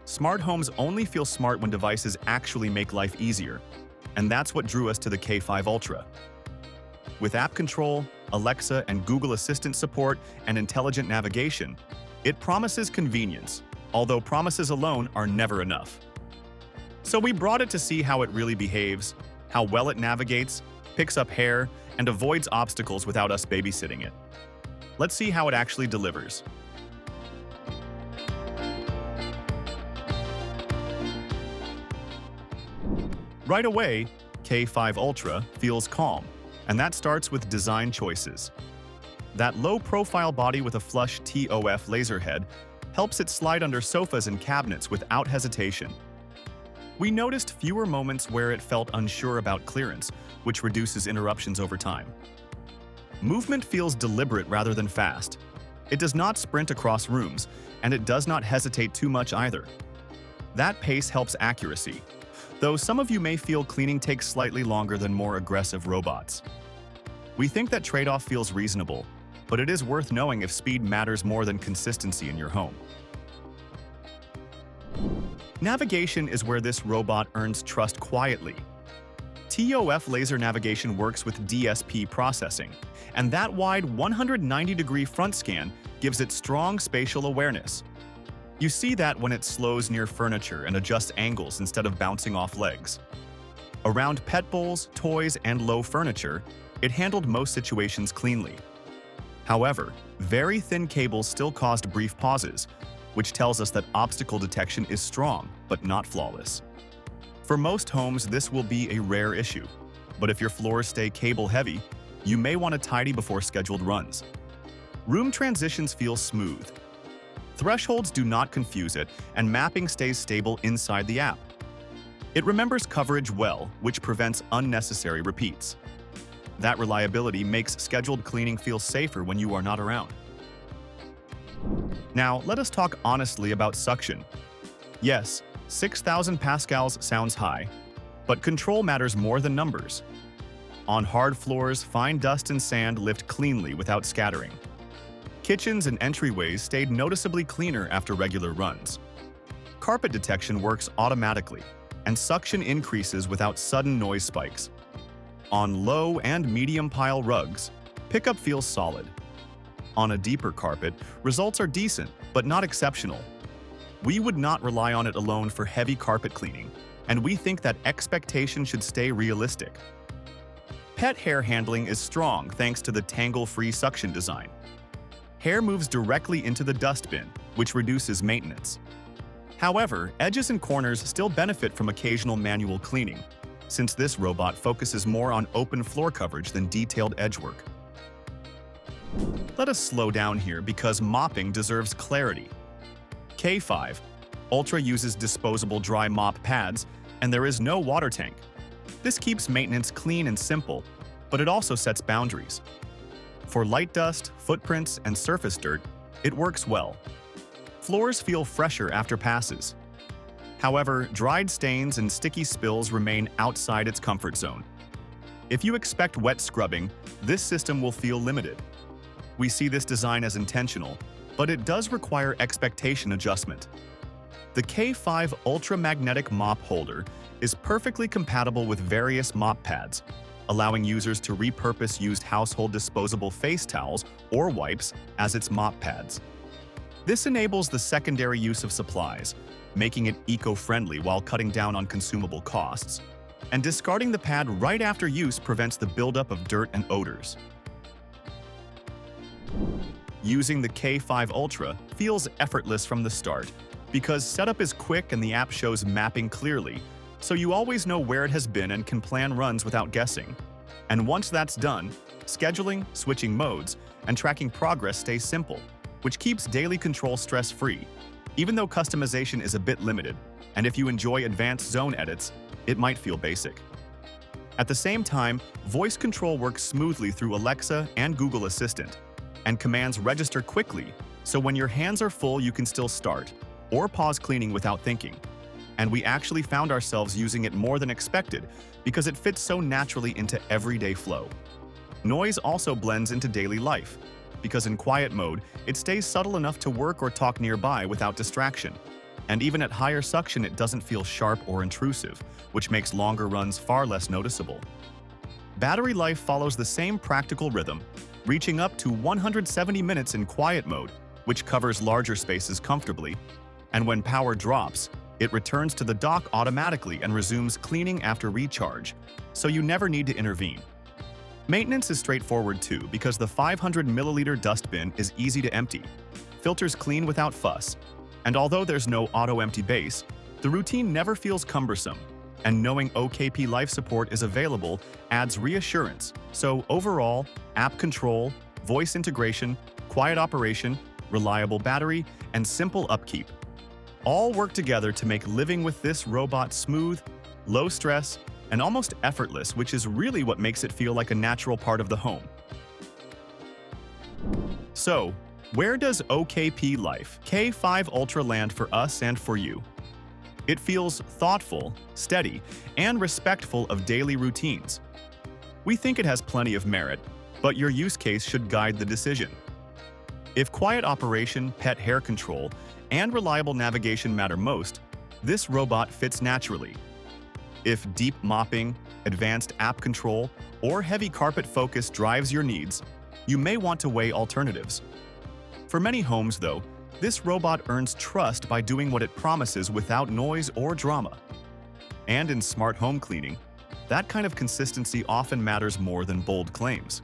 Smart homes only feel smart when devices actually make life easier, and that's what drew us to the K5 Ultra. With app control, Alexa and Google Assistant support, and intelligent navigation, it promises convenience, although promises alone are never enough. So we brought it to see how it really behaves, how well it navigates, picks up hair, and avoids obstacles without us babysitting it. Let's see how it actually delivers. Right away, K5 Ultra feels calm, and that starts with design choices. That low-profile body with a flush ToF laser head helps it slide under sofas and cabinets without hesitation. We noticed fewer moments where it felt unsure about clearance, which reduces interruptions over time. Movement feels deliberate rather than fast. It does not sprint across rooms, and it does not hesitate too much either. That pace helps accuracy, though some of you may feel cleaning takes slightly longer than more aggressive robots. We think that trade-off feels reasonable, but it is worth knowing if speed matters more than consistency in your home. Navigation is where this robot earns trust quietly. ToF laser navigation works with DSP processing, and that wide 190-degree front scan gives it strong spatial awareness. You see that when it slows near furniture and adjusts angles instead of bouncing off legs. Around pet bowls, toys, and low furniture, it handled most situations cleanly. However, very thin cables still caused brief pauses, which tells us that obstacle detection is strong, but not flawless. For most homes, this will be a rare issue, but if your floors stay cable-heavy, you may want to tidy before scheduled runs. Room transitions feel smooth. Thresholds do not confuse it, and mapping stays stable inside the app. It remembers coverage well, which prevents unnecessary repeats. That reliability makes scheduled cleaning feel safer when you are not around. Now, let us talk honestly about suction. Yes, 6,000 pascals sounds high, but control matters more than numbers. On hard floors, fine dust and sand lift cleanly without scattering. Kitchens and entryways stayed noticeably cleaner after regular runs. Carpet detection works automatically, and suction increases without sudden noise spikes. On low and medium pile rugs, pickup feels solid. On a deeper carpet, results are decent, but not exceptional. We would not rely on it alone for heavy carpet cleaning, and we think that expectation should stay realistic. Pet hair handling is strong thanks to the tangle-free suction design. Hair moves directly into the dustbin, which reduces maintenance. However, edges and corners still benefit from occasional manual cleaning, since this robot focuses more on open floor coverage than detailed edgework. Let us slow down here because mopping deserves clarity. K5 Ultra uses disposable dry mop pads, and there is no water tank. This keeps maintenance clean and simple, but it also sets boundaries. For light dust, footprints, and surface dirt, it works well. Floors feel fresher after passes. However, dried stains and sticky spills remain outside its comfort zone. If you expect wet scrubbing, this system will feel limited. We see this design as intentional, but it does require expectation adjustment. The K5 Ultra Magnetic Mop Holder is perfectly compatible with various mop pads, allowing users to repurpose used household disposable face towels or wipes as its mop pads. This enables the secondary use of supplies, making it eco-friendly while cutting down on consumable costs. And discarding the pad right after use prevents the buildup of dirt and odors. Using the K5 Ultra feels effortless from the start because setup is quick and the app shows mapping clearly, so you always know where it has been and can plan runs without guessing. And once that's done, scheduling, switching modes, and tracking progress stays simple, which keeps daily control stress-free, even though customization is a bit limited, and if you enjoy advanced zone edits, it might feel basic. At the same time, voice control works smoothly through Alexa and Google Assistant, and commands register quickly, so when your hands are full you can still start, or pause cleaning without thinking. And we actually found ourselves using it more than expected because it fits so naturally into everyday flow. Noise also blends into daily life, because in quiet mode, it stays subtle enough to work or talk nearby without distraction. And even at higher suction, it doesn't feel sharp or intrusive, which makes longer runs far less noticeable. Battery life follows the same practical rhythm, reaching up to 170 minutes in quiet mode, which covers larger spaces comfortably. And when power drops, it returns to the dock automatically and resumes cleaning after recharge, so you never need to intervene. Maintenance is straightforward too, because the 500 milliliter dust bin is easy to empty, filters clean without fuss, and although there's no auto-empty base, the routine never feels cumbersome, and knowing OKP life support is available adds reassurance. So overall, app control, voice integration, quiet operation, reliable battery, and simple upkeep all work together to make living with this robot smooth, low stress, and almost effortless, which is really what makes it feel like a natural part of the home. So, where does OKP Life K5 Ultra land for us and for you? It feels thoughtful, steady, and respectful of daily routines. We think it has plenty of merit, but your use case should guide the decision. If quiet operation, pet hair control, and reliable navigation matter most, this robot fits naturally. If deep mopping, advanced app control, or heavy carpet focus drives your needs, you may want to weigh alternatives. For many homes, though, this robot earns trust by doing what it promises without noise or drama. And in smart home cleaning, that kind of consistency often matters more than bold claims.